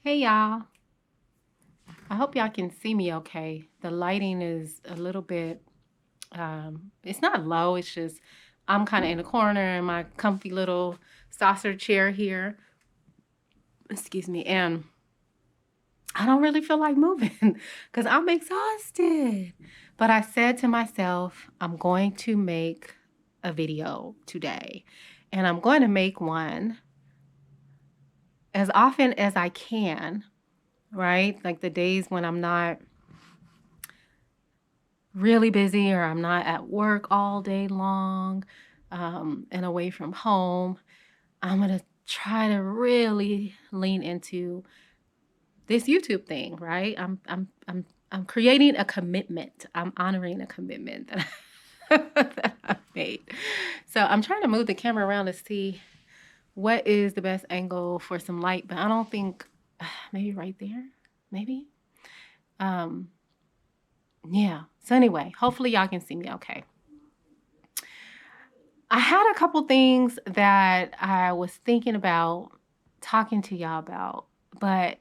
Hey y'all. I hope y'all can see me okay. The lighting is a little bit it's not low, it's just I'm kind of in the corner in my comfy little saucer chair here. Excuse me. And I don't really feel like moving cuz I'm exhausted. But I said to myself, I'm going to make a video today. And I'm going to make one as often as I can, right? Like the days when I'm not really busy or I'm not at work all day long and away from home, I'm gonna try to really lean into this YouTube thing, right? I'm creating a commitment. I'm honoring a commitment that that I've made. So I'm trying to move the camera around to see what is the best angle for some light, but I don't think maybe right there, maybe. Um, yeah. So anyway, hopefully y'all can see me okay. I had a couple things that I was thinking about talking to y'all about, but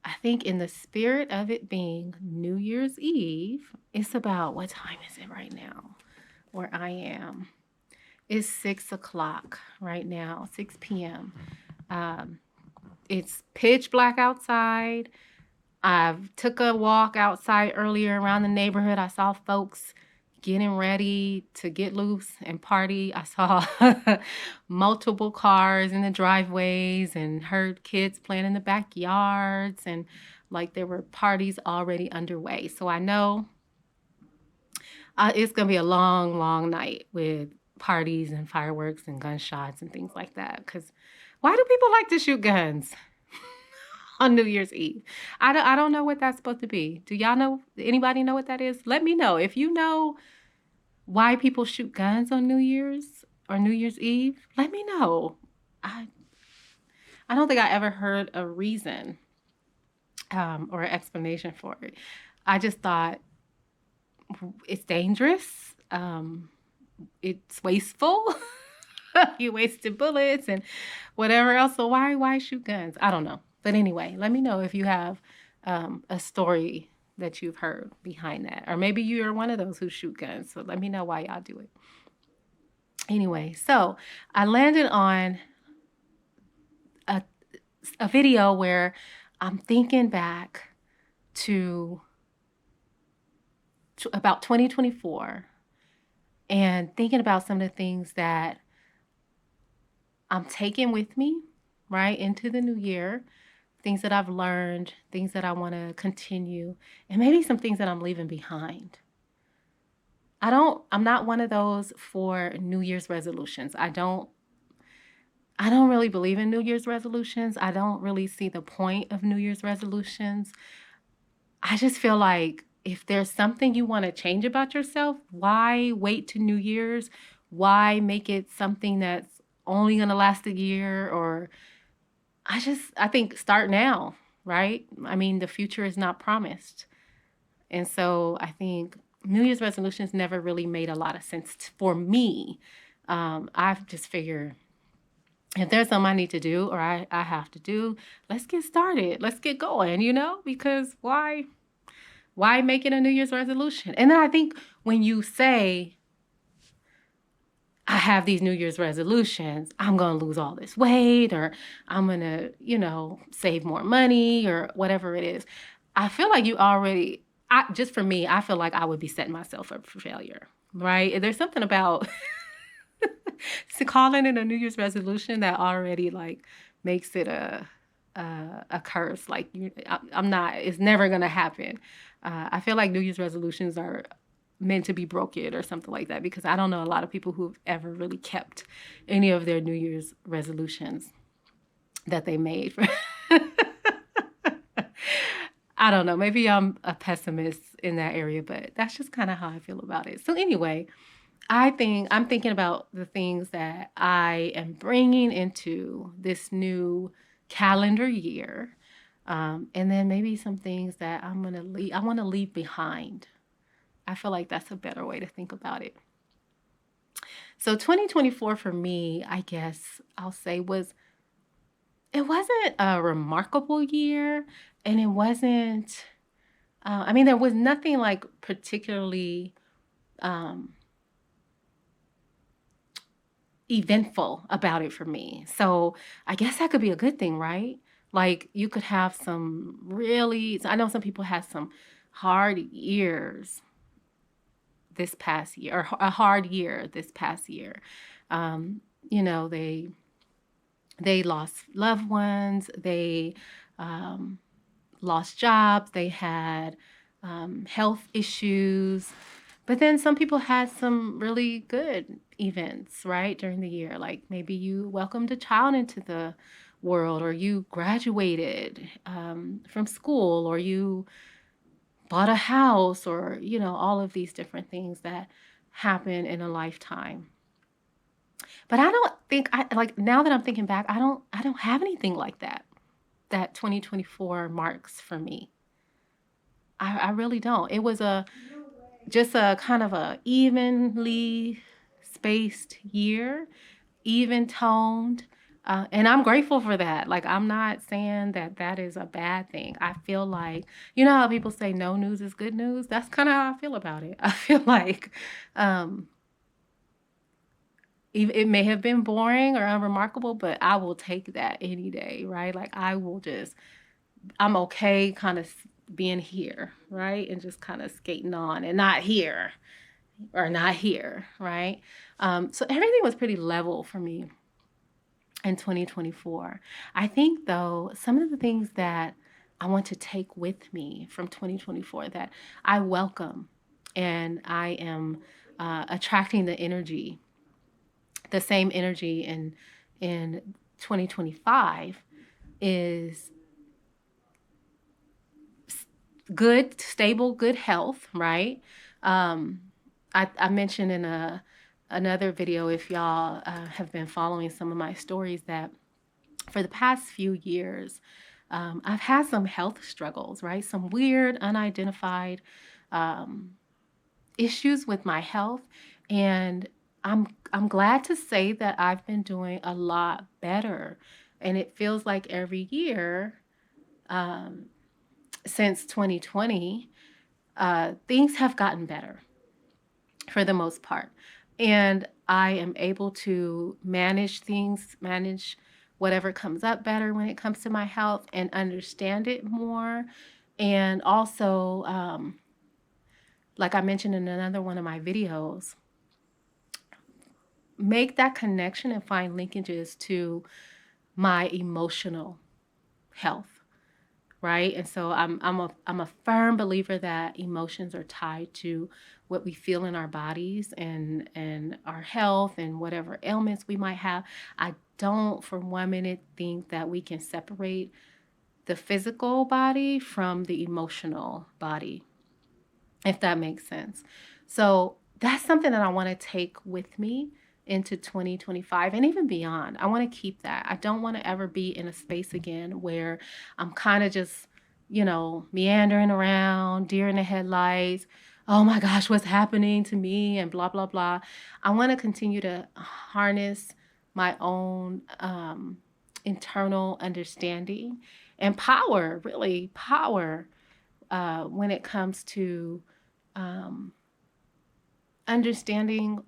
I think in the spirit of it being New Year's Eve, it's about what time is it right now where I am? It's 6 o'clock right now, 6 p.m. Um, it's pitch black outside. I took a walk outside earlier around the neighborhood. I saw folks getting ready to get loose and party. I saw multiple cars in the driveways and heard kids playing in the backyards and like there were parties already underway. So I know it's going to be a long, long night with parties and fireworks and gunshots and things like that. Because why do people like to shoot guns on New Year's Eve? I don't know what that's supposed to be. Do y'all know? Anybody know what that is? Let me know. If you know why people shoot guns on New Year's or New Year's Eve, let me know. I I don't think I ever heard a reason or an explanation for it. I just thought it's dangerous. It's wasteful. You wasted bullets and whatever else. So why shoot guns? I don't know. But anyway, let me know if you have a story that you've heard behind that, or maybe you are one of those who shoot guns. So let me know why y'all do it. Anyway, so I landed on a a video where I'm thinking back to, about 2024 and thinking about some of the things that I'm taking with me, right, into the new year, things that I've learned, things that I want to continue, and maybe some things that I'm leaving behind. I'm not one of those for New Year's resolutions. I don't really believe in New Year's resolutions. I don't really see the point of New Year's resolutions. I just feel like if there's something you want to change about yourself, why wait to New Year's? Why make it something that's only going to last a year? Or I think start now, right? I mean, the future is not promised. And so I think New Year's resolutions never really made a lot of sense for me. I've just figured if there's something I need to do or I have to do, let's get started. Let's get going, because why make it a New Year's resolution? And then I think when you say, I have these New Year's resolutions, I'm going to lose all this weight or I'm going to, save more money or whatever it is. I feel like you already, just for me, I feel like I would be setting myself up for failure, right? There's something about calling it a New Year's resolution that already like makes it a curse. Like I'm not. It's never gonna happen. I feel like New Year's resolutions are meant to be broken or something like that because I don't know a lot of people who've ever really kept any of their New Year's resolutions that they made. I don't know. Maybe I'm a pessimist in that area, but that's just kind of how I feel about it. So anyway, I'm thinking about the things that I am bringing into this new calendar year, and then maybe some things that I'm gonna leave. I want to leave behind. I feel like that's a better way to think about it. So 2024 for me, I guess I'll say was it wasn't a remarkable year, and it wasn't. I mean, there was nothing like particularly um, eventful about it for me. So I guess that could be a good thing, right? Like you could have some really, I know some people had some hard years this past year, or a hard year this past year. Um, you know, they lost loved ones, they um, lost jobs, they had health issues. But then some people had some really good events, right, during the year. Like maybe you welcomed a child into the world, or you graduated from school, or you bought a house, or, all of these different things that happen in a lifetime. But I don't think I like now that I'm thinking back, I don't have anything like that 2024 marks for me. I really don't. It was a just a kind of a evenly spaced year, even toned. And I'm grateful for that. Like, I'm not saying that that is a bad thing. I feel like, you know how people say no news is good news? That's kind of how I feel about it. I feel like um, it may have been boring or unremarkable, but I will take that any day, right? Like, I'm okay kind of being here, right? And just kind of skating on and not here or not here, right? So everything was pretty level for me in 2024. I think, though, some of the things that I want to take with me from 2024 that I welcome, and I am attracting the same energy in 2025, is good, stable, good health, right? Um, I mentioned in another video, if y'all have been following some of my stories, that for the past few years, I've had some health struggles, right? Some weird, unidentified um, issues with my health, and I'm glad to say that I've been doing a lot better, and it feels like every year um, since 2020, things have gotten better for the most part. And I am able to manage whatever comes up better when it comes to my health, and understand it more. And also, like I mentioned in another one of my videos, make that connection and find linkages to my emotional health, right? And so I'm a firm believer that emotions are tied to what we feel in our bodies, and our health and whatever ailments we might have. I don't for 1 minute think that we can separate the physical body from the emotional body, if that makes sense. So that's something that I want to take with me into 2025 and even beyond. I want to keep that. I don't want to ever be in a space again where I'm kind of just, meandering around, deer in the headlights. Oh my gosh, what's happening to me? And blah, blah, blah. I want to continue to harness my own internal understanding and power, really power, when it comes to um, understanding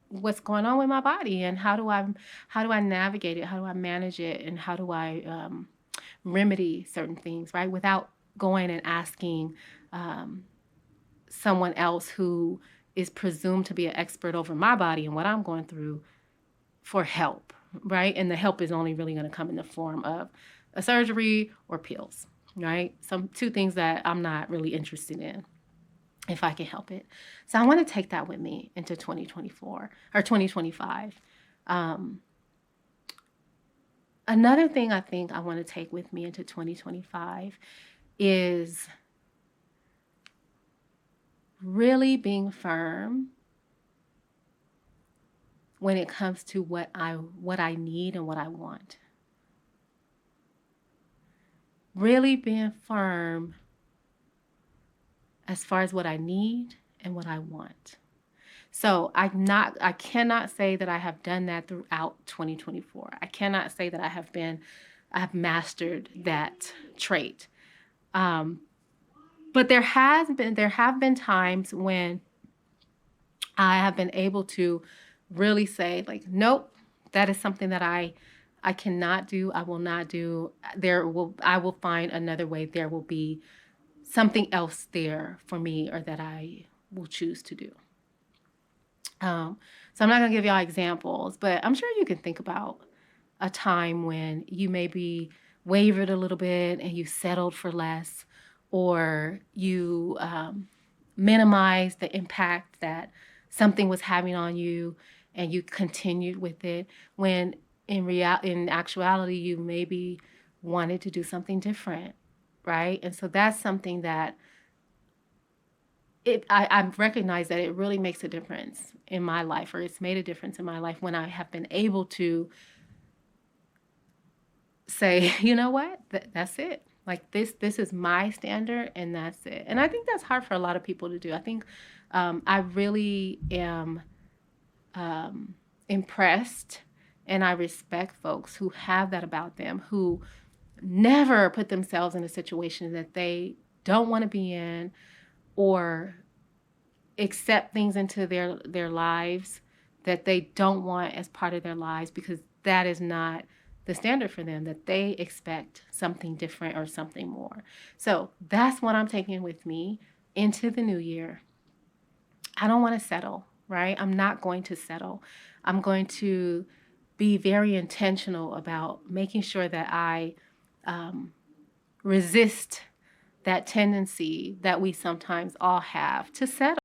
what's going on with my body, and how do I navigate it, how do I manage it, and how do I remedy certain things, right, without going and asking um, someone else who is presumed to be an expert over my body and what I'm going through for help, right? And the help is only really going to come in the form of a surgery or pills, right? Some two things that I'm not really interested in, if I can help it. So I want to take that with me into 2024 or 2025. Um, Another thing I think I want to take with me into 2025 is really being firm when it comes to what I need and what I want. Really being firm as far as what I need and what I want. So I cannot say that I have done that throughout 2024. I cannot say that I have mastered that trait. Um, but there have been times when I have been able to really say like, nope, that is something that I cannot do. I will not do. I will find another way. There will be something else there for me or that I will choose to do. So I'm not going to give y'all examples, but I'm sure you can think about a time when you maybe wavered a little bit and you settled for less, or you minimized the impact that something was having on you and you continued with it when in actuality you maybe wanted to do something different, right? And so that's something that I've recognized that it really makes a difference in my life, or it's made a difference in my life when I have been able to say, you know what, that's it. Like this is my standard, and that's it. And I think that's hard for a lot of people to do. I think I really am impressed, and I respect folks who have that about them, who never put themselves in a situation that they don't want to be in, or accept things into their lives that they don't want as part of their lives, because that is not the standard for them, that they expect something different or something more. So that's what I'm taking with me into the new year. I don't want to settle, right? I'm not going to settle. I'm going to be very intentional about making sure that I resist that tendency that we sometimes all have to settle.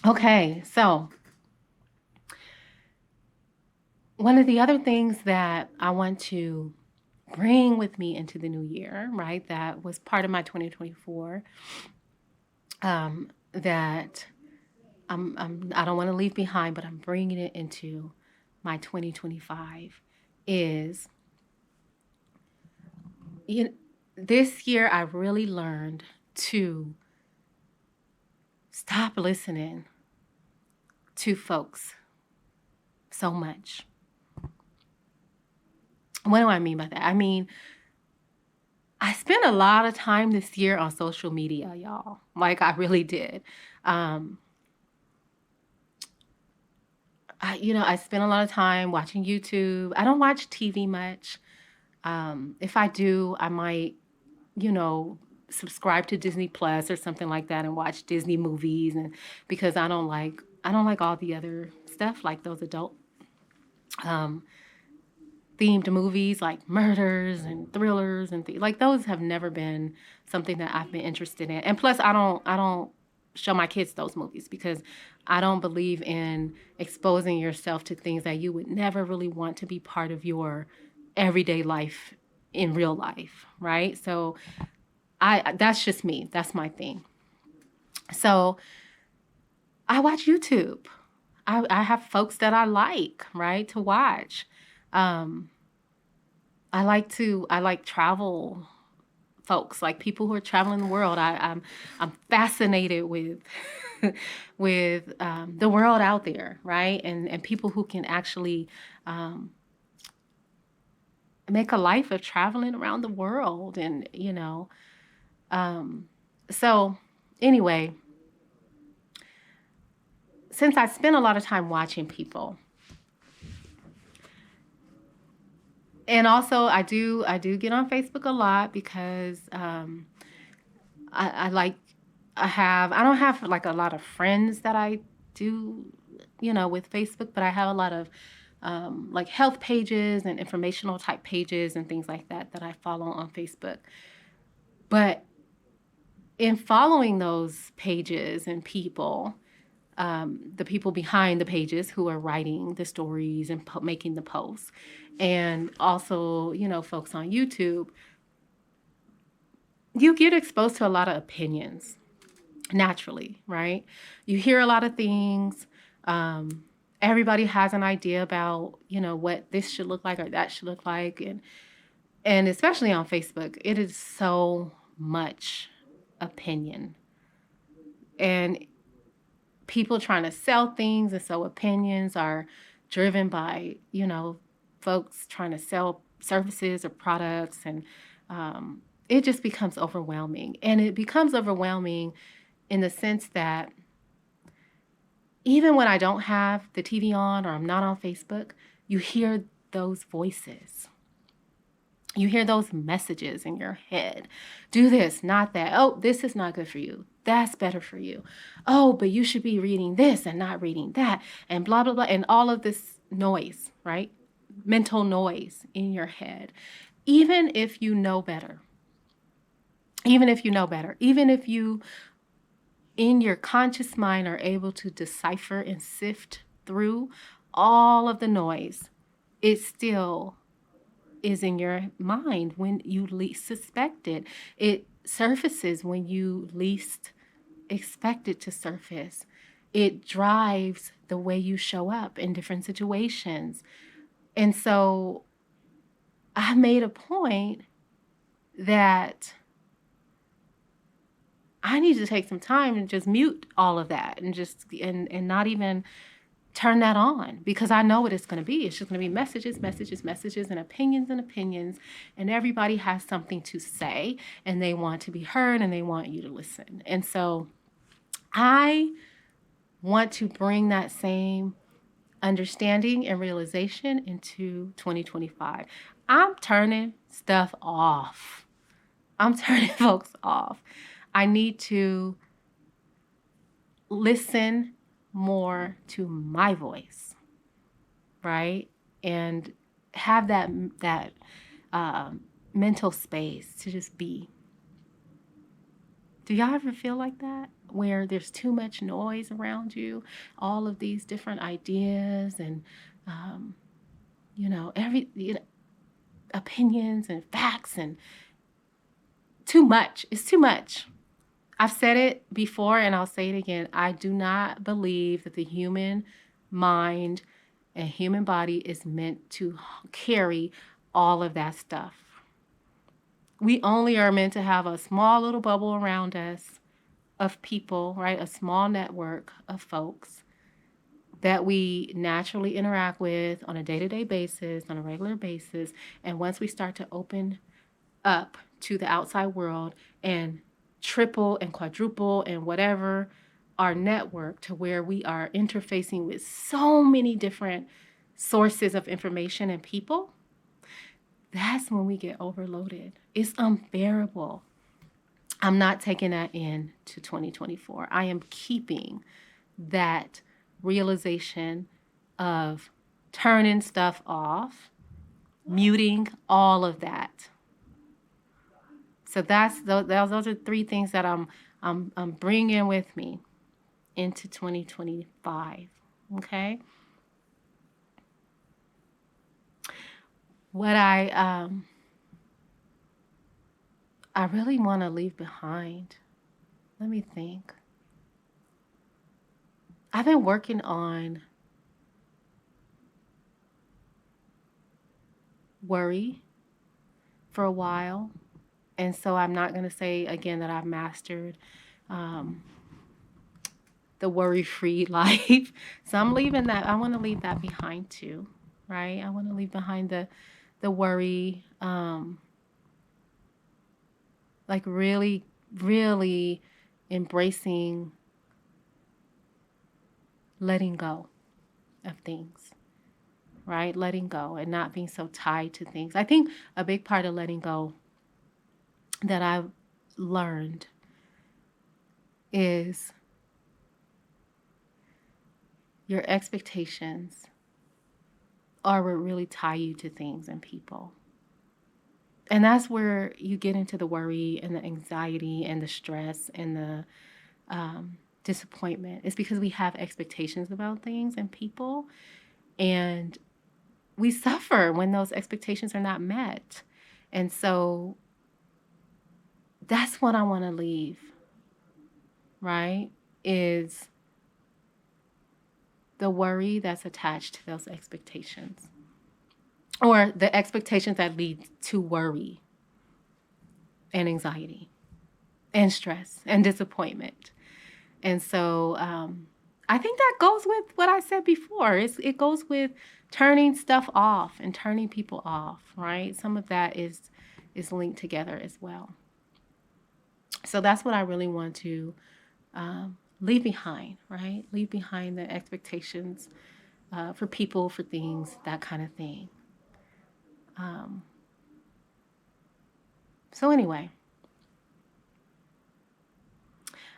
Okay, so one of the other things that I want to bring with me into the new year, right, that was part of my 2024, that I don't want to leave behind, but I'm bringing it into my 2025, is this year I really learned to stop listening to folks so much. What do I mean by that? I mean, I spent a lot of time this year on social media, y'all. Like, I really did. I spent a lot of time watching YouTube. I don't watch TV much. If I do, I might, you know, subscribe to Disney Plus or something like that and watch Disney movies, and because I don't like all the other stuff, like those adult um, themed movies like murders and thrillers and like those have never been something that I've been interested in. And plus I don't show my kids those movies because I don't believe in exposing yourself to things that you would never really want to be part of your everyday life in real life, right? So I that's just me. That's my thing. So I watch YouTube. I have folks that I like, right, to watch. Um, I like travel folks, like people who are traveling the world. I'm fascinated with with the world out there, right? And people who can actually um, make a life of traveling around the world, and so anyway, since I spend a lot of time watching people, and also I do get on Facebook a lot because I like I don't have like a lot of friends that I do, with Facebook, but I have a lot of like health pages and informational type pages and things like that that I follow on Facebook. But in following those pages and people, the people behind the pages who are writing the stories and making the posts, and also, folks on YouTube, you get exposed to a lot of opinions naturally, right? You hear a lot of things. Everybody has an idea about, what this should look like or that should look like. And especially on Facebook, it is so much opinion. And people trying to sell things. And so opinions are driven by, folks trying to sell services or products. And it just becomes overwhelming. And it becomes overwhelming in the sense that even when I don't have the TV on or I'm not on Facebook, you hear those voices. You hear those messages in your head. Do this, not that. Oh, this is not good for you. That's better for you. Oh, but you should be reading this and not reading that, and blah, blah, blah. And all of this noise, right? Mental noise in your head. Even if you know better, even if you in your conscious mind are able to decipher and sift through all of the noise, it still is in your mind when you least suspect it. It surfaces when you least expect it to surface. It drives the way you show up in different situations. And so I made a point that I need to take some time and just mute all of that and not even turn that on, because I know what it's going to be. It's just going to be messages, and opinions. And everybody has something to say and they want to be heard and they want you to listen. And so I want to bring that same understanding and realization into 2025. I'm turning stuff off. I'm turning folks off. I need to listen more to my voice, right? And have that mental space to just be. Do y'all ever feel like that? Where there's too much noise around you, all of these different ideas and, opinions and facts and too much. It's too much. I've said it before and I'll say it again. I do not believe that the human mind and human body is meant to carry all of that stuff. We only are meant to have a small little bubble around us of people, right? A small network of folks that we naturally interact with on a day-to-day basis, on a regular basis. And once we start to open up to the outside world and triple and quadruple and whatever our network to where we are interfacing with so many different sources of information and people, that's when we get overloaded. It's unbearable. I'm not taking that into 2024. I am keeping that realization of turning stuff off, muting all of that. So those are 3 things that I'm bringing with me into 2025. Okay. What I really want to leave behind. Let me think. I've been working on worry for a while. And so I'm not going to say again that I've mastered the worry-free life. So I'm leaving that. I want to leave that behind too, right? I want to leave behind the worry, like really, really embracing letting go of things, right? Letting go and not being so tied to things. I think a big part of letting go that I've learned is your expectations are what really tie you to things and people. And that's where you get into the worry and the anxiety and the stress and the disappointment. It's because we have expectations about things and people, and we suffer when those expectations are not met. And so that's what I want to leave, right? Is the worry that's attached to those expectations, or the expectations that lead to worry and anxiety and stress and disappointment. And so I think that goes with what I said before. It goes with turning stuff off and turning people off, right? Some of that is linked together as well. So that's what I really want to leave behind, right? Leave behind the expectations for people, for things, that kind of thing. Um, so anyway,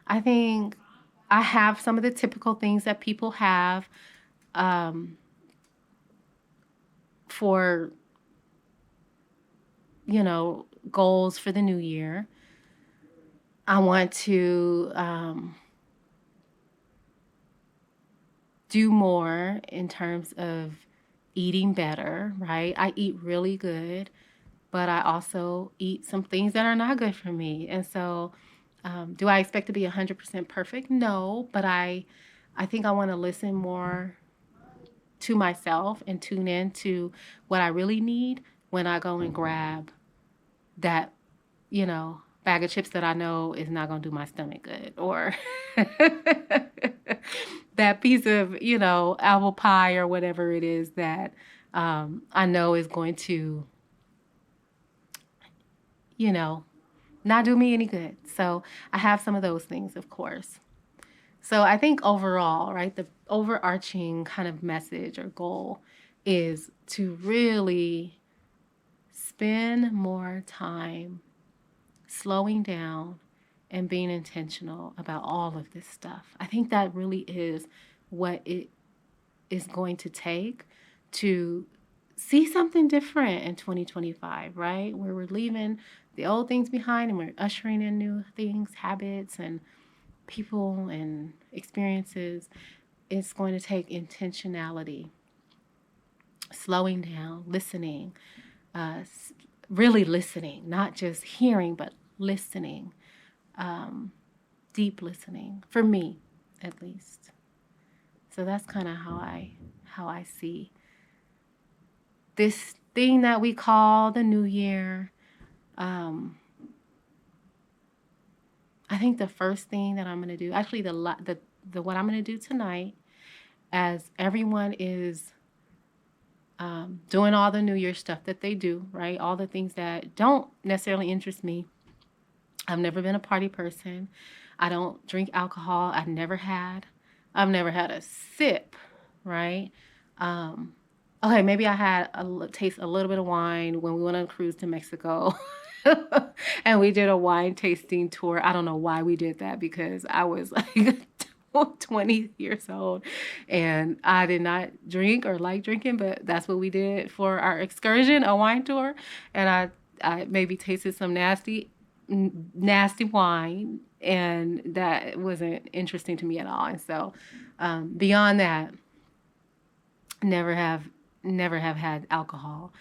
I think I have some of the typical things that people have um, for, goals for the new year. I want to do more in terms of eating better, right? I eat really good, but I also eat some things that are not good for me. And so, do I expect to be 100% perfect? No, but I think I want to listen more to myself and tune in to what I really need when I go and grab that, bag of chips that I know is not going to do my stomach good, or that piece of, apple pie or whatever it is that I know is going to, you know, not do me any good. So I have some of those things, of course. So I think overall, right, the overarching kind of message or goal is to really spend more time slowing down and being intentional about all of this stuff. I think that really is what it is going to take to see something different in 2025, right? Where we're leaving the old things behind and we're ushering in new things, habits, and people and experiences. It's going to take intentionality, slowing down, listening, uh, really listening, not just hearing, but listening, um, deep listening, for me at least. So that's kind of how I see this thing that we call the new year. Um, I think the first thing that I'm going to do, actually the what I'm going to do tonight, as everyone is doing all the New Year stuff that they do, right? All the things that don't necessarily interest me. I've never been a party person. I don't drink alcohol. I've never had. I've never had a sip, right? Um, okay, maybe I had taste a little bit of wine when we went on a cruise to Mexico. And we did a wine tasting tour. I don't know why we did that, because I was like 20 years old and I did not drink or like drinking, but that's what we did for our excursion, a wine tour. And I maybe tasted some nasty wine, and that wasn't interesting to me at all. And so, beyond that, never have never have had alcohol.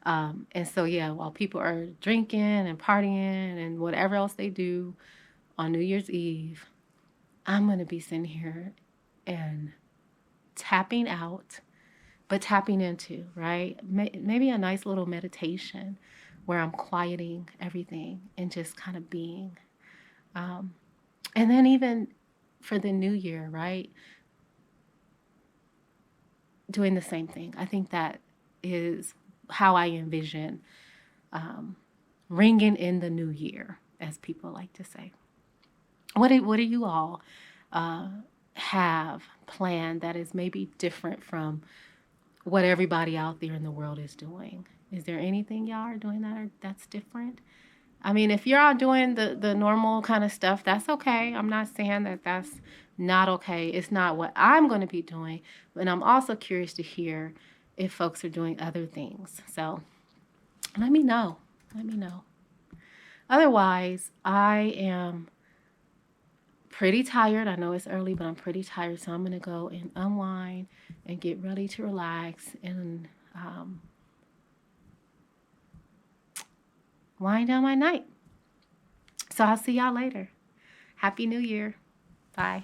And so, yeah, while people are drinking and partying and whatever else they do on New Year's Eve, I'm going to be sitting here and tapping out, but tapping into, right? Maybe a nice little meditation where I'm quieting everything and just kind of being. Um, and then, even for the new year, right? Doing the same thing. I think that is how I envision um, ringing in the new year, as people like to say. What do you all uh, have planned that is maybe different from what everybody out there in the world is doing? Is there anything y'all are doing that's different? I mean, if you're all doing the normal kind of stuff, that's okay. I'm not saying that that's not okay. It's not what I'm going to be doing, but I'm also curious to hear if folks are doing other things. So let me know. Let me know. Otherwise, I am pretty tired. I know it's early, but I'm pretty tired. So I'm going to go and unwind and get ready to relax and wind down my night. So I'll see y'all later. Happy New Year. Bye.